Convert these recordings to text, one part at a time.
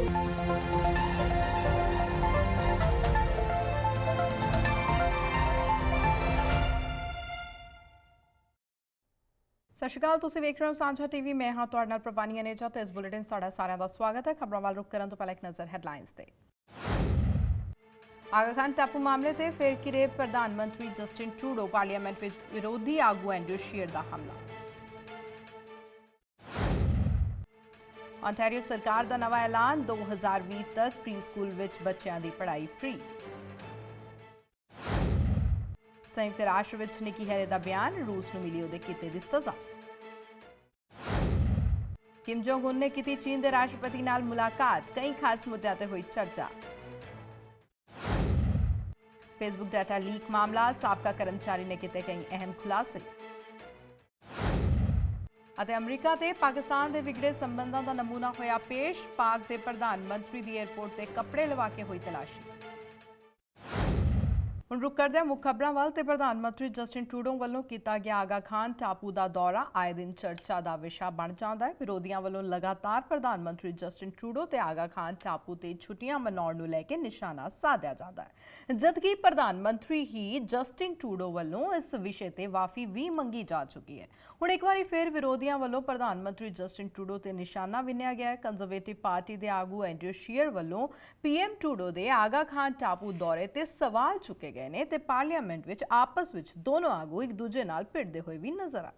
ਸਤਿ ਸ਼੍ਰੀ ਅਕਾਲ, ਤੁਸੀਂ ਵੇਖ ਰਹੇ ਹੋ ਸਾਂਝਾ ਟੀਵੀ। ਮੈਂ ਹਾਂ ਤੁਹਾਡੇ ਨਾਲ ਪ੍ਰਵਾਨੀਆ ਨੇਜਾ ਤੇ ਇਸ ਬੁਲੇਟਿਨ ਤੁਹਾਡਾ ਸਾਰਿਆਂ ਦਾ ਸਵਾਗਤ ਹੈ। ਖਬਰਾਂ ਵੱਲ ਰੁਕ ਕਰਨ ਤੋਂ ਪਹਿਲਾਂ ਇੱਕ ਨਜ਼ਰ ਹੈਡਲਾਈਨਸ ਤੇ। ਆਗਾ ਖਾਨ ਟਾਪੂ ਮਾਮਲੇ ਤੇ ਫਿਰ ਘਿਰੇ ਪ੍ਰਧਾਨ ਮੰਤਰੀ ਜਸਟਿਨ ਟਰੂਡੋ, ਪਾਰਲੀਮੈਂਟ ਵਿੱਚ ਵਿਰੋਧੀ ਆਗੂ ਐਂਡਰਿਊ ਸ਼ੀਅਰ ਦਾ ਹਮਲਾ। ontario ਸਰਕਾਰ ਦਾ ਨਵਾਂ ਐਲਾਨ, 2020 ਤੱਕ ਪ੍ਰੀ ਸਕੂਲ ਵਿੱਚ ਬੱਚਿਆਂ ਦੀ ਪੜ੍ਹਾਈ ਫ੍ਰੀ। ਸੰਯੁਕਤ ਰਾਸ਼ਟਰ ਵਿੱਚ ਨਿੱਕੀ ਹੈਲੇ ਦਾ ਬਿਆਨ, ਰੂਸ ਨੂੰ ਮਿਲੀ ਉਹਦੇ ਕੀਤੇ ਦੀ ਸਜ਼ਾ। ਕਿਮ ਜੋਂਗ ਉਨ ਨੇ ਕੀਤੀ ਚੀਨ ਦੇ ਰਾਸ਼ਟਰਪਤੀ ਨਾਲ ਮੁਲਾਕਾਤ, ਕਈ ਖਾਸ ਮੁੱਦਿਆਂ ਤੇ ਹੋਈ ਚਰਚਾ। ਫੇਸਬੁੱਕ ਡਾਟਾ ਲੀਕ ਮਾਮਲਾ, ਸਾਬਕਾ ਕਰਮਚਾਰੀ ਨੇ ਕੀਤੇ ਕਈ ਅਹਿਮ ਖੁਲਾਸੇ। ਅਤੇ ਅਮਰੀਕਾ ਤੇ ਪਾਕਿਸਤਾਨ ਦੇ ਵਿਗੜੇ ਸੰਬੰਧਾਂ ਦਾ ਨਮੂਨਾ ਹੋਇਆ ਪੇਸ਼, ਪਾਕ ਦੇ ਪ੍ਰਧਾਨ ਮੰਤਰੀ ਦੀ ਏਅਰਪੋਰਟ ਤੇ ਕੱਪੜੇ ਲਵਾ ਕੇ ਹੋਈ ਤਲਾਸ਼ੀ। ਹੁਣ ਰੁਕ ਕਰਦੇ ਹਾਂ ਮੁੱਖ ਖਬਰਾਂ ਵੱਲ ਤੇ ਪ੍ਰਧਾਨ ਮੰਤਰੀ ਜਸਟਿਨ ਟਰੂਡੋ ਵੱਲੋਂ ਕੀਤਾ ਗਿਆ ਆਗਾ ਖਾਨ ਟਾਪੂ ਦਾ ਦੌਰਾ ਆਏ ਦਿਨ ਚਰਚਾ ਦਾ ਵਿਸ਼ਾ ਬਣ ਜਾਂਦਾ ਹੈ। ਵਿਰੋਧੀਆਂ ਵੱਲੋਂ ਲਗਾਤਾਰ ਪ੍ਰਧਾਨ ਮੰਤਰੀ ਜਸਟਿਨ ਟਰੂਡੋ ਤੇ ਆਗਾ ਖਾਨ ਟਾਪੂ ਤੇ ਛੁੱਟੀਆਂ ਮਨਾਉਣ ਨੂੰ ਲੈ ਕੇ ਨਿਸ਼ਾਨਾ ਸਾਧਿਆ ਜਾਂਦਾ ਹੈ, ਜਦਕਿ ਪ੍ਰਧਾਨ ਮੰਤਰੀ ਹੀ ਜਸਟਿਨ ਟਰੂਡੋ ਵੱਲੋਂ ਇਸ ਵਿਸ਼ੇ ਤੇ ਮਾਫੀ ਵੀ ਮੰਗੀ ਜਾ ਚੁੱਕੀ ਹੈ। ਹੁਣ ਇੱਕ ਵਾਰੀ ਫਿਰ ਵਿਰੋਧੀਆਂ ਵੱਲੋਂ ਪ੍ਰਧਾਨ ਮੰਤਰੀ ਜਸਟਿਨ ਟਰੂਡੋ ਤੇ ਨਿਸ਼ਾਨਾ ਵਿੰਨਿਆ ਗਿਆ ਹੈ। ਕੰਜ਼ਰਵੇਟਿਵ ਪਾਰਟੀ ਦੇ ਆਗੂ ਐਂਡਰਿਊ ਸ਼ੀਅਰ ਵੱਲੋਂ ਪੀਐਮ ਟਰੂਡੋ ਦੇ ਆਗਾ ਖਾਨ ਟਾਪੂ ਦੌਰੇ ਤੇ ਸਵਾਲ ਚੁੱਕੇ ਗਏ ਨੇ ਤੇ ਪਾਰਲੀਮੈਂਟ ਵਿੱਚ ਆਪਸ ਵਿੱਚ ਦੋਨੋਂ ਆਗੂ ਇੱਕ ਦੂਜੇ ਨਾਲ ਭਿੜਦੇ ਹੋਏ ਵੀ ਨਜ਼ਰ ਆਏ।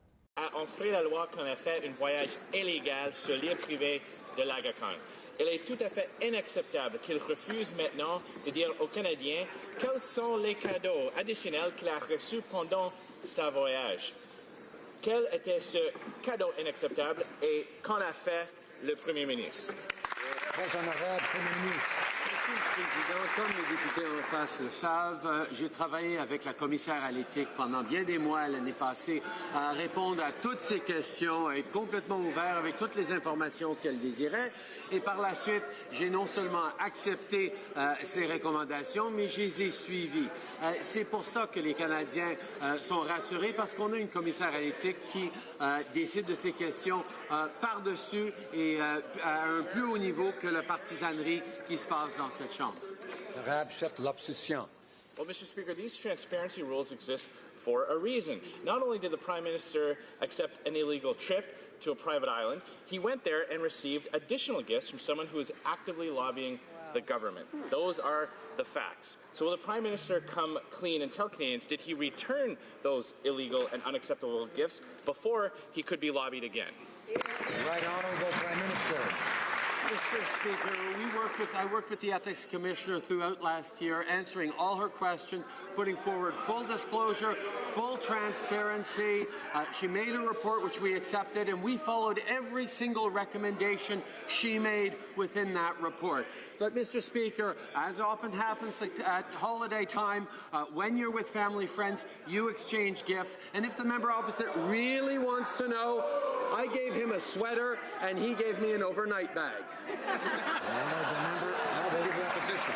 On ferait la loi qu'on a fait un voyage illégal sur l'île privée de l'Aga Khan. Il est tout à fait inacceptable qu'il refuse maintenant de dire aux Canadiens quels sont les cadeaux additionnels qu'il a reçus pendant sa voyage. Quel était ce cadeau inacceptable et qu'en a fait le Premier ministre? Très honorable Premier ministre. Monsieur le Président, comme les députés en face le savent, j'ai travaillé avec la commissaire à l'éthique pendant bien des mois l'année passée à répondre à toutes ces questions, à être complètement ouvert avec toutes les informations qu'elle désirait. Et par la suite, j'ai non seulement accepté ces recommandations, mais je les ai suivies. C'est pour ça que les Canadiens sont rassurés, parce qu'on a une commissaire à l'éthique qui décide de ces questions par-dessus et à un plus haut niveau que la partisanerie qui se passe dans cette chambre. Honorable chef de l'opposition. Well, Mr. Speaker, these transparency rules exist for a reason. Not only did the Prime Minister accept an illegal trip to a private island, he went there and received additional gifts from someone who is actively lobbying the government. Those are the facts. So will the Prime Minister come clean and tell Canadians, did he return those illegal and unacceptable gifts before he could be lobbied again? Right Honorable Prime Minister. Mr. Speaker, I worked with the Ethics Commissioner throughout last year, answering all her questions, putting forward full disclosure, full transparency. She made a report which we accepted, and we followed every single recommendation she made within that report. But, Mr. Speaker, as often happens at holiday time, when you're with family friends, you exchange gifts. And if the member opposite really wants to know, I gave him a sweater and he gave me an overnight bag. Honorable member, Leader of Opposition.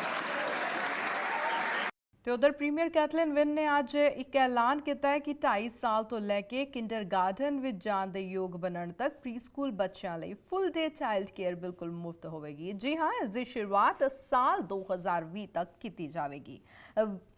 ਤੇ ਉਧਰ premier Kathleen win ਨੇ ਅੱਜ ਇੱਕ ਐਲਾਨ ਕੀਤਾ ਹੈ ਕਿ 2.5 ਸਾਲ ਤੋਂ ਲੈ ਕੇ ਕਿੰਡਰਗਾਰਟਨ ਵਿੱਚ ਜਾਣ ਦੇ ਯੋਗ ਬਣਨ ਤੱਕ ਪ੍ਰੀ ਸਕੂਲ ਬੱਚਿਆਂ ਲਈ ਫੁੱਲ ਡੇ ਚਾਈਲਡ ਕੇਅਰ ਬਿਲਕੁਲ ਮੁਫਤ ਹੋਵੇਗੀ। ਜੀ ਹਾਂ, ਇਸ ਦੀ ਸ਼ੁਰੂਆਤ ਸਾਲ 2020 ਤੱਕ ਕੀਤੀ ਜਾਵੇਗੀ।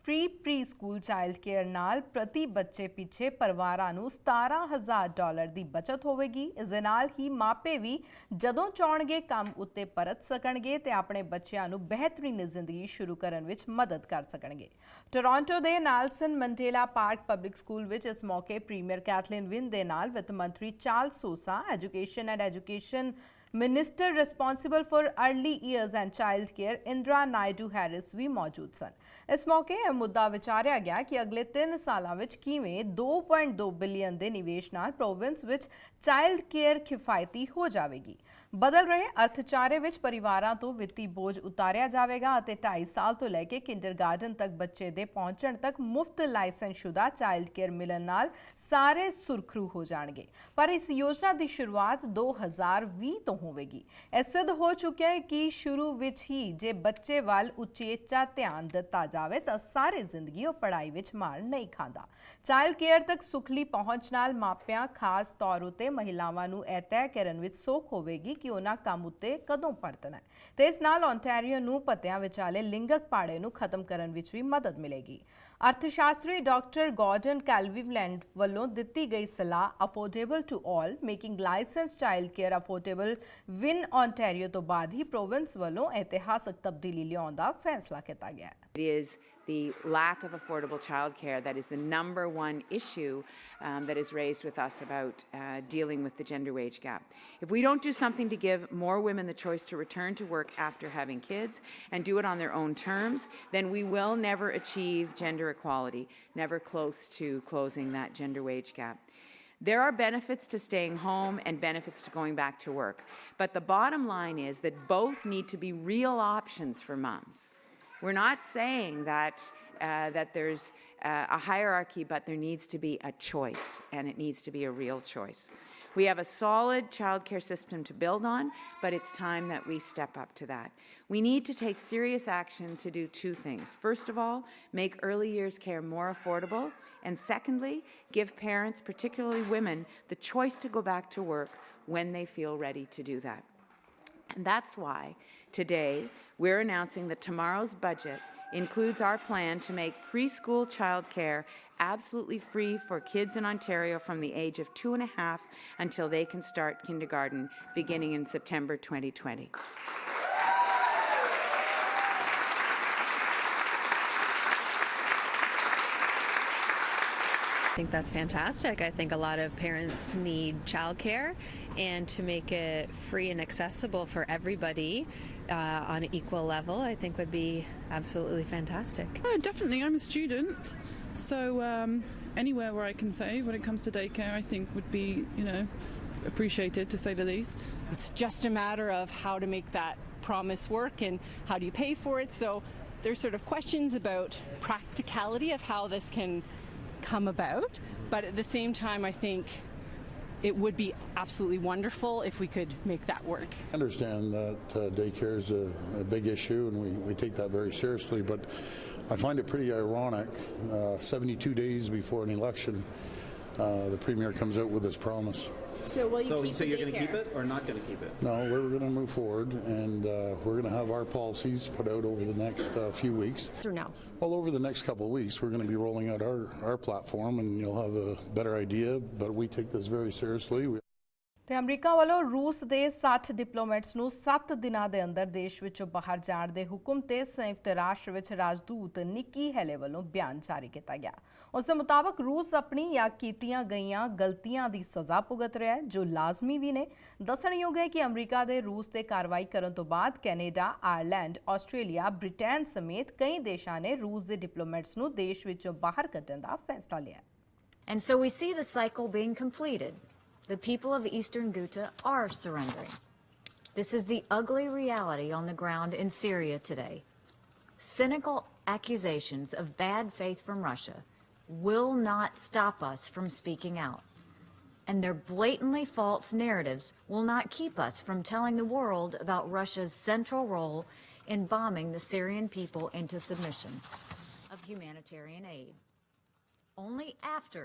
Free pre school child care ਨਾਲ ਪ੍ਰਤੀ ਬੱਚੇ ਪਿੱਛੇ ਪਰਿਵਾਰਾਂ ਨੂੰ $17,000 ਦੀ ਬਚਤ ਹੋਵੇਗੀ। ਇਸ ਦੇ ਨਾਲ ਹੀ ਮਾਪੇ ਵੀ ਜਦੋਂ ਚਾਹਣਗੇ ਕੰਮ ਉੱਤੇ ਪਰਤ ਸਕਣਗੇ ਤੇ ਆਪਣੇ ਬੱਚਿਆਂ ਨੂੰ ਬਿਹਤਰੀਨ ਜ਼ਿੰਦਗੀ ਸ਼ੁਰੂ ਕਰਨ ਵਿੱਚ ਮਦਦ ਕਰ ਸਕਣਗੇ। ਟੋਰਾਂਟੋ ਦੇ ਨਾਲਸਨ ਮੰਡੇਲਾ ਪਾਰਕ ਪਬਲਿਕ ਸਕੂਲ ਵਿੱਚ ਇਸ ਮੌਕੇ ਪ੍ਰੀਮੀਅਰ ਕੈਥਲੀਨ ਵਿਨ ਦੇ ਨਾਲ ਵਿੱਤ ਮੰਤਰੀ Charles Sosa, education minister responsible for early years and child care Indira Naidu Harris भी मौजूद सन। इस मौके यह मुद्दा विचारिया गया कि अगले 3 सालों में किवें 2.2 बिलियन के निवेश नाल प्रोविंस विच चाइल्ड केयर किफायती हो जाएगी। बदल रहे अर्थचारे विच परिवारां तो वित्ती बोझ उतारिया जाएगा और 2.5 साल तो लैके किंडरगार्टन तक बच्चे दे पहुंचण तक मुफ्त लाइसेंसशुदा चाइल्ड केयर मिलन नाल सारे सुरखरू हो जाएंगे। पर इस योजना की शुरुआत 2020 तो होगी। यह सिद्ध हो चुका है कि शुरू विच ही जे बच्चे वाल उचेचा ध्यान दिता जाए तो सारी जिंदगी वो पढ़ाई विच मार नहीं खांदा। चाइल्ड केयर तक सुखली पहुंच नाल मापियां खास तौर उत्ते महिलावां नूं यह तय करन विच सौख होवेगी ਕਿ ਉਹਨਾਂ ਕੰਮ ਉੱਤੇ ਕਦੋਂ ਪਰਤਣਾ ਹੈ ਤੇ ਇਸ ਨਾਲ ਓਨਟਾਰੀਓ ਨੂੰ ਪਤਿਆਂ ਵਿਚਾਲੇ ਲਿੰਗਕ ਪਾੜੇ ਨੂੰ ਖਤਮ ਕਰਨ ਵਿੱਚ ਵੀ ਮਦਦ ਮਿਲੇਗੀ। ਅਰਥਸ਼ਾਸਤਰੀ ਡਾਕਟਰ ਗਾਰਡਨ ਕੈਲਵੀਲੈਂਡ ਵੱਲੋਂ ਦਿੱਤੀ ਗਈ ਸਲਾਹ affordable to all making licensed child care affordable win Ontario ਤੋਂ ਬਾਅਦ ਹੀ ਪ੍ਰੋਵਿੰਸ ਵੱਲੋਂ ਇਤਿਹਾਸਕ ਤਬਦੀਲੀ ਲਿਆਉਣ ਦਾ ਫੈਸਲਾ ਕੀਤਾ ਗਿਆ ਹੈ। It is the lack of affordable childcare that is the number one issue that is raised with us about dealing with the gender wage gap. If we don't do something to give more women the choice to return to work after having kids and do it on their own terms, then we will never achieve gender equality, never close to closing that gender wage gap. There are benefits to staying home and benefits to going back to work, but the bottom line is that both need to be real options for mums. We're not saying that there's a hierarchy, but there needs to be a choice, and it needs to be a real choice. We have a solid childcare system to build on, but it's time that we step up to that. We need to take serious action to do two things. First of all, make early years care more affordable, and secondly, give parents, particularly women, the choice to go back to work when they feel ready to do that. And that's why today we're announcing that tomorrow's budget includes our plan to make preschool childcare absolutely free for kids in Ontario from the age of 2.5 until they can start kindergarten beginning in September 2020. I think that's fantastic. I think a lot of parents need childcare, and to make it free and accessible for everybody on an equal level, I think would be absolutely fantastic. Definitely, I'm a student, so anywhere where I can save when it comes to daycare, I think would be, appreciated, to say the least. It's just a matter of how to make that promise work and how do you pay for it. So there's sort of questions about practicality of how this can come about, but at the same time I think it would be absolutely wonderful if we could make that work. I understand that daycare is a big issue and we take that very seriously, but I find it pretty ironic 72 days before an election the Premier comes out with this promise. So will you keep So the you're going to daycare? keep it or not going to keep it? No, we're going to move forward and we're going to have our policies put out over the next few weeks. Or no? Well, over the next couple of weeks, we're going to be rolling out our platform and you'll have a better idea, but we take this very seriously. ਤੇ America ਵੱਲੋਂ ਰੂਸ ਦੇ 60 diplomats ਨੂੰ 7 ਦਿਨਾਂ ਦੇ ਅੰਦਰ ਦੇਸ਼ ਵਿੱਚੋਂ ਬਾਹਰ ਜਾਣ ਦੇ ਹੁਕਮ ਤੇ ਸੰਯੁਕਤ ਰਾਸ਼ਟਰ ਵਿੱਚ ਰਾਜਦੂਤ ਨਿੱਕੀ ਹੈਲੇ ਵੱਲੋਂ ਬਿਆਨ ਜਾਰੀ ਕੀਤਾ ਗਿਆ। ਉਸ ਦੇ ਮੁਤਾਬਕ ਰੂਸ ਆਪਣੀ ਜਾਂ ਕੀਤੀਆਂ ਗਈਆਂ ਗਲਤੀਆਂ ਦੀ ਸਜ਼ਾ ਭੁਗਤ ਰਿਹਾ ਹੈ, ਜੋ ਲਾਜ਼ਮੀ ਵੀ ਨੇ। ਦੱਸਣਯੋਗ ਹੈ ਕਿ ਅਮਰੀਕਾ ਦੇ ਰੂਸ ਤੇ ਕਾਰਵਾਈ ਕਰਨ ਤੋਂ ਬਾਅਦ ਕੈਨੇਡਾ, ਆਇਰਲੈਂਡ, ਆਸਟ੍ਰੇਲੀਆ, ਬ੍ਰਿਟੇਨ ਸਮੇਤ ਕਈ ਦੇਸ਼ਾਂ ਨੇ ਰੂਸ ਦੇ ਡਿਪਲੋਮੈਟਸ ਨੂੰ ਦੇਸ਼ ਵਿੱਚੋਂ ਬਾਹਰ ਕੱਢਣ ਦਾ ਫੈਸਲਾ ਲਿਆ। And so we see the cycle being completed. The people of Eastern Ghouta are surrendering. This is the ugly reality on the ground in Syria today. Cynical accusations of bad faith from Russia will not stop us from speaking out. And their blatantly false narratives will not keep us from telling the world about Russia's central role in bombing the Syrian people into submission of humanitarian aid. Only after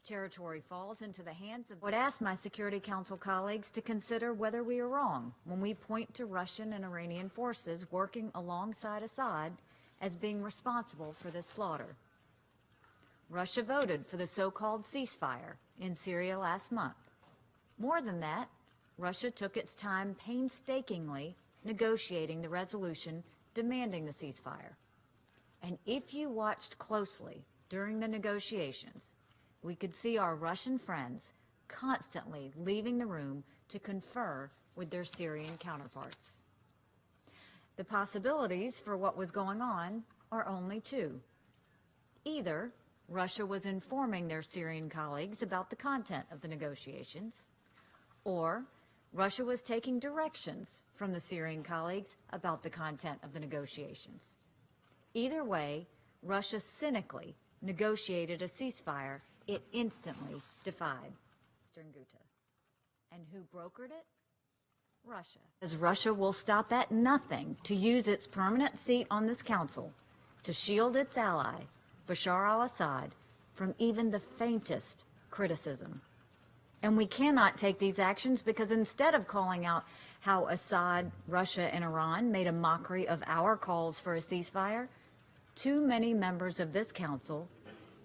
territory falls into the hands of... I would ask my Security Council colleagues to consider whether we are wrong when we point to Russian and Iranian forces working alongside Assad as being responsible for this slaughter. Russia voted for the so-called ceasefire in Syria last month. More than that, Russia took its time painstakingly negotiating the resolution demanding the ceasefire. And if you watched closely during the negotiations, we could see our Russian friends constantly leaving the room to confer with their Syrian counterparts. The possibilities for what was going on are only two. Either Russia was informing their Syrian colleagues about the content of the negotiations, or Russia was taking directions from the Syrian colleagues about the content of the negotiations. Either way, Russia cynically negotiated a ceasefire it instantly defied. Eastern Ghouta. And who brokered it? Russia. As Russia will stop at nothing to use its permanent seat on this council to shield its ally, Bashar al-Assad, from even the faintest criticism. And we cannot take these actions because instead of calling out how Assad, Russia, and Iran made a mockery of our calls for a ceasefire, too many members of this council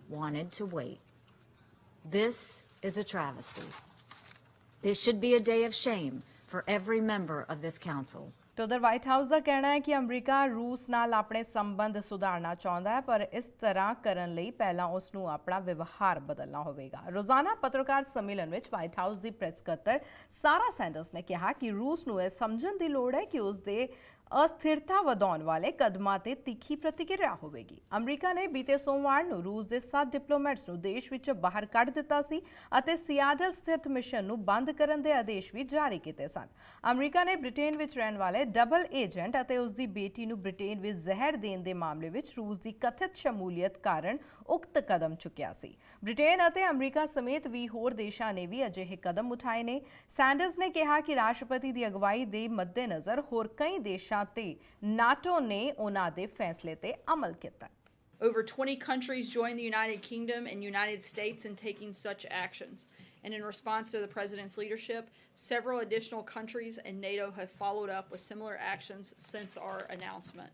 wanted to wait. This is a travesty. This should be a day of shame for every member of this council. तो उधर white house का कहना है कि अमरीका रूस नाल अपने संबंध सुधारना चाहता है पर इस तरह करन लई पहला उसनू अपना व्यवहार बदलना होवेगा। रोजाना पत्रकार सम्मेलन में व्हाइट हाउस की प्रेस सकत्तर सारा सैंडर्स ने कहा कि रूस नू समझण दी लोड़ है कि उसके अस्थिरता वधाउण वाले कदमां ते तीखी प्रतिक्रिया होवेगी। अमरीका ने बीते सोमवार नू रूस के 7 डिप्लोमैट्स नू देश विचों बाहर कढ दिता सी अते सियाटल स्थित मिशन नू बंद करन दे आदेश भी जारी कीते सन। अमरीका ने ब्रिटेन विच रहण वाले डबल एजेंट अते उसकी बेटी नू ब्रिटेन विच जहर देण दे मामले विच रूस की कथित शमूलियत कारण उक्त कदम चुक्या सी। ब्रिटेन अते अमरीका समेत 20 होर देशां ने भी अजिहे कदम उठाए ने। सैंडर्स ने कहा कि राष्ट्रपति की अगवाई दे मद्देनज़र होर कई देशां NATO ने उन्हां दे फैसले ते अमल कीता। Over 20 countries joined the United Kingdom and United States in taking such actions. And in response to the President's leadership, several additional countries and NATO have followed up with similar actions since our announcement.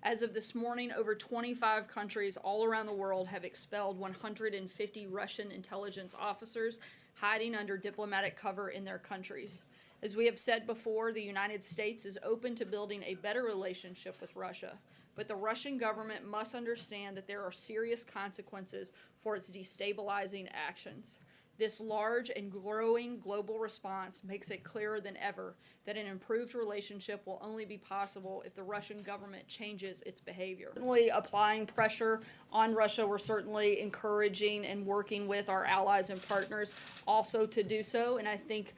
As of this morning, over 25 countries all around the world have expelled 150 Russian intelligence officers hiding under diplomatic cover in their countries. As we have said before, the United States is open to building a better relationship with Russia, but the Russian government must understand that there are serious consequences for its destabilizing actions. This large and growing global response makes it clearer than ever that an improved relationship will only be possible if the Russian government changes its behavior. Certainly applying pressure on Russia, we're certainly encouraging and working with our allies and partners also to do so, and I think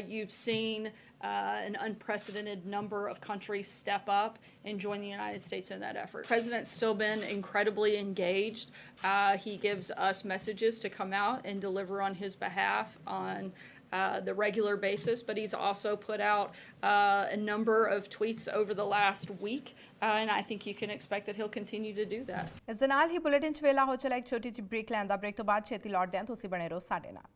you've seen an unprecedented number of countries step up and join the United States in that effort. The President's still been incredibly engaged. He gives us messages to come out and deliver on his behalf on the regular basis, but he's also put out a number of tweets over the last week, and I think you can expect that he'll continue to do that. इस दे नाल ही bulletin च वेला हो चला एक छोटी जी break लैंदा break तो बाद छेती लौटदे हां तुसीं बने रहो साडे नाल।